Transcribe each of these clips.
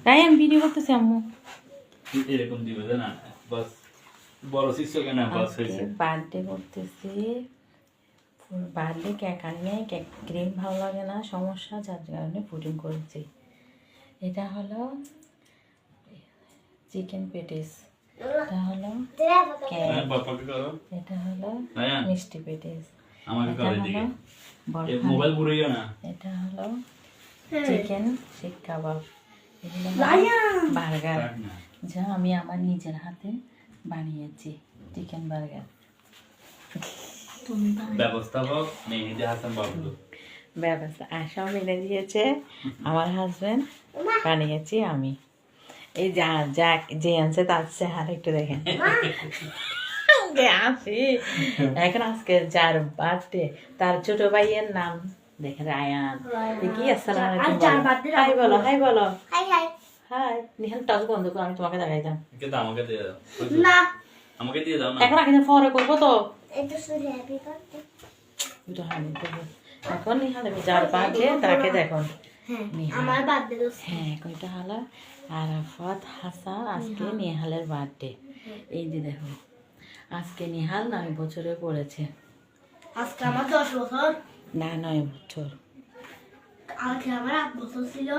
Ryan video করতেছি আম্মু। এরকম দিবে না বাস বড় শিষ্য কেন বাস হয়েছে বার্থডে করতেছি, বার্থডে কেক আনিয়ে কেক ক্রিম ভালো লাগে না সমস্যা, যার কারণে পুডিং করেছি। এটা হলো চিকেন পেটিস, এটা হলো কেক, এটা হলো মিষ্টি পেটিস, এটা হলো মোবাইল পুরোই না, এটা হলো চিকেন শিক কাবাব, এগুলো বার্গার যা আমি আমার নিজের হাতে বানিয়েছি, চিকেন বার্গার। ব্যবস্থাপক মেহেদি হাসান বাবু ব্যবস্থা সব এনে দিয়েছে আমার হাজবেন্ড, বানিয়েছি আমি। এই যা যা যে আনছে তার চেহারা একটু দেখেন আসি। এখন আজকে যার বার্থডে তার ছোট ভাইয়ের নাম দেখেন রায়ান। কি আসসালাম হাই বলো, হাই বলো, হাই। নিহান টস বন্ধ করো, আমি তোমাকে দেখাইতাম। আমাকে দিয়ে দাও না, আমাকে দিয়ে দাও না, এখন আগে পরে করবো তো। এটা শুধু হ্যাপি বার্থডে। এটা হানি করবো এখন। নিহাল যার বার্থডে তাকে দেখুন। আমার বার্থডে হ্যাঁ কয়টা হলো আরাফাত হাসান, আজকে নিহালের বার্থডে। এই যে দেখো আজকে নিহাল 9 বছরে পড়েছে। আজকে আমার 10 বছর না 9 বছর। আজকে আমার 8 বছর ছিল।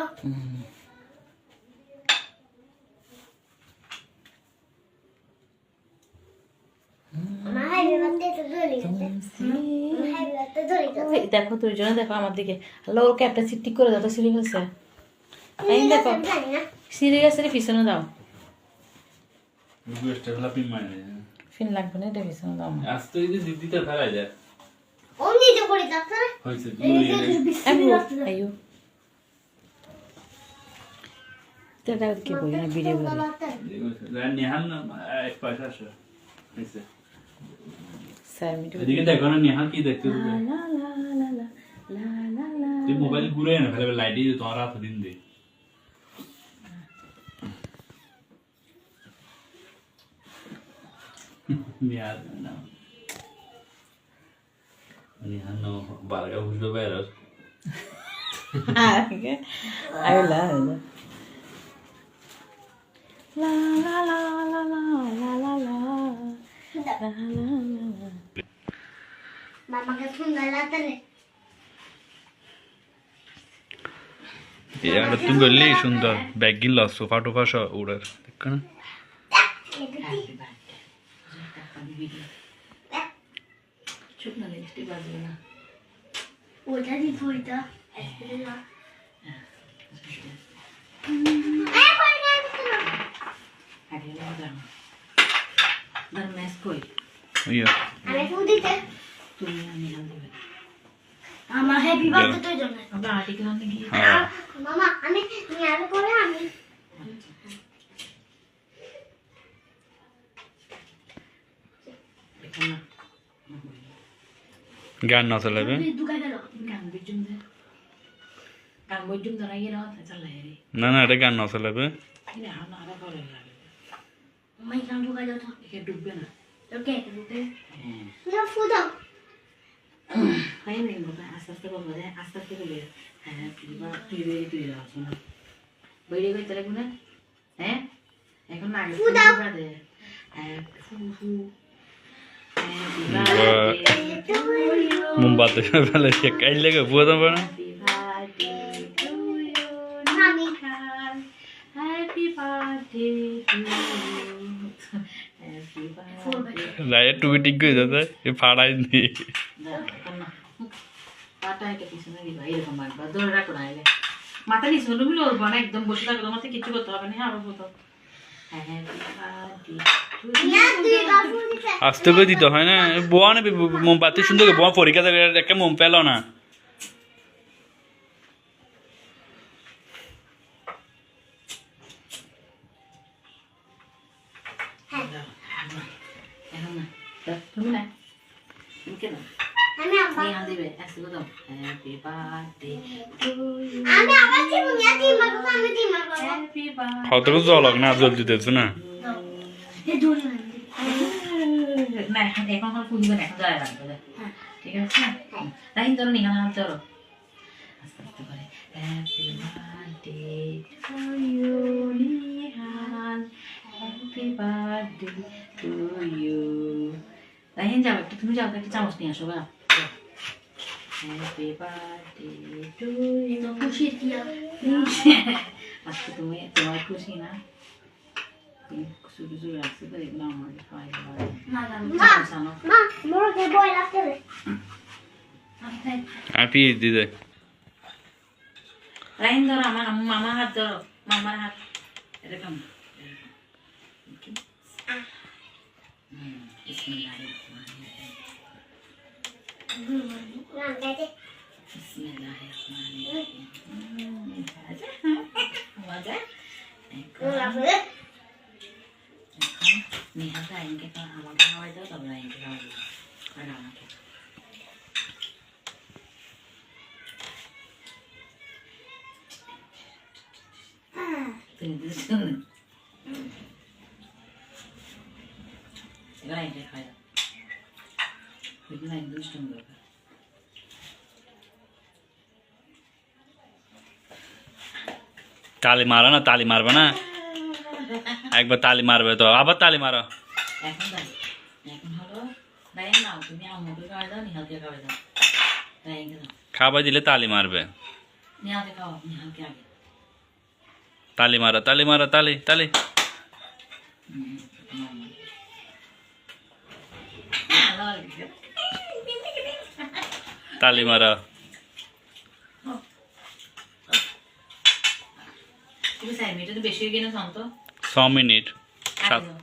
দেখো দুইজনে দেখো আমার দিকে। হ্যালো ওর ক্যাপটা ঠিক করে দাও তো, সিঁড়ি গেছে। এই দেখো সিঁড়ি গেছে, পিছনে দাও। ফিন লাগবে না, এটা পিছনে দাও। আস্তে দিতে ফেলা যায় হয়েছে আইয়ো এটা কি কই না ভিডিও করে নিহান এক পয়সা আসে হয়েছে। স্যার ভিডিও এদিকে দেখো না নিহান কি দেখতে লা লা লা লা লা লা লা। তুই মোবাইল ঘুরে না ফেলে লাইটই তোমার হাতে দিন দে। নিহান না নিহান no barga বুঝবে বেরস আগে আইলা লা লা লা লা লা লা লা লা মামাকে সুন্দর লাগতে এটা তুমি গলি সুন্দর ব্যাগ গিল সোফা টোফা সব উড়ার দেখ না চুপ না লিপস্টিক বাজবে না। ওইটা দি ওইটা আগে লাগাম দার মেস কই ইয়া আমি ফুল দিতে তুমি আমি আনবে আমার হ্যাপি বার্থডে জন্য আমরা আর্টিকেল আনতে গিয়ে মামা আমি নিয়ার করে আমি দেখো না গান না চালাবে দুকা গেল গান বিজুম দে গান বিজুম দরা ইয়ে না চালা রে না না এটা গান না চালাবে এটা হানা আরো ভালো লাগে। মাই গান দুকা গেল তো একে ডুববে না। ওকে দুকে হ্যাঁ না ফুদা হাই নেই বাবা আস্তে আস্তে বলবো রে, আস্তে আস্তে বলে হ্যাঁ কিবা তুই রাখছ না বাইরে গই তাহলে গুনা। হ্যাঁ এখন না ফুদা দে হ্যাঁ ফু ফু মোমবাতি ফেলে সে কাইল লাগে বুঝতে পারে না মামি happy birthday to you happy birthday. Light tube ঠিক করে দাদা এ ফাড়াই দি পাটা এটা পিছনে দিবা, এরকম মারবা ধরে রাখো না এলে মাথা নিচে হলো মিলে ওর বানা একদম বসে থাকো, তোমার কিছু করতে হবে না। হ্যাঁ আবার বলতো হ্যাপি বার্থডে না তুই বাবু দিতে আস্তে করে দিতে হয় না বোয়া না মোমবাতি সুন্দর করে বোয়া পরীক্ষা থেকে একটা মোম পেল না এখন না তুমি না তুমি কেন আমি আবার নিয়ে দিবে আসতে দাও হ্যাপি বার্থডে টু ইউ আমি আবার কি মুনিয়া দি মারবো আমি দি মারবো হ্যাপি বার্থডে। হয়তো জলক না জলদি দিতেছ না এ দূরে না এখন এখন পুজো না, এখন দাঁড়ায় রাখবে ঠিক আছে তাই ধরো নিহাল চলো আস্তে আস্তে করে Happy birthday to you, Nihan. Happy birthday to you. রাহিন যাও একটু, তুমি যাও একটা চামচ নিয়ে আসো গা। Happy birthday to you. খুশি দিয়া আজকে তুমি তোমার খুশি না? তুমি শুধু শুধু রাখছো তো এগুলো আমাকে খাওয়াই দেওয়া। চামচ আনো। মা মোরকে বই লাগতে দে আর পিস দিদে রাহিন ধরো, আমার মামার হাত ধরো, মামার হাত এরকম। রান্নাতে মজা। লাগবে নেহা রাহিনকে আমাকে খাওয়াই দাও, তবে রাহিনকে খাওয়াই দাও আর আমাকে। তুমি বুঝছো না? এবার রাহিনকে খাওয়াই দাও। রাহিন দুষ্টুমি দরকার। তালি মারো না, তালি মারবে না, একবার তালি মারবে তো আবার তালি মারো। এখন দাঁড়িয়ে এখন হলো রাহিন নাও, তুমি আম্মুকে খাওয়াই দাও, নিহালকে খাওয়াই দাও। রাহিনকে দাও, খাবার দিলে তালি মারবে। নিহালকে খাওয়াও, নিহালকে আগে। তালি মারো, তালি মারো, তালি তালি। তালি মারো। তুমি 4 মিনিট তো বেশি হয়ে গেল শান্ত। 6 মিনিট। আগে দাও।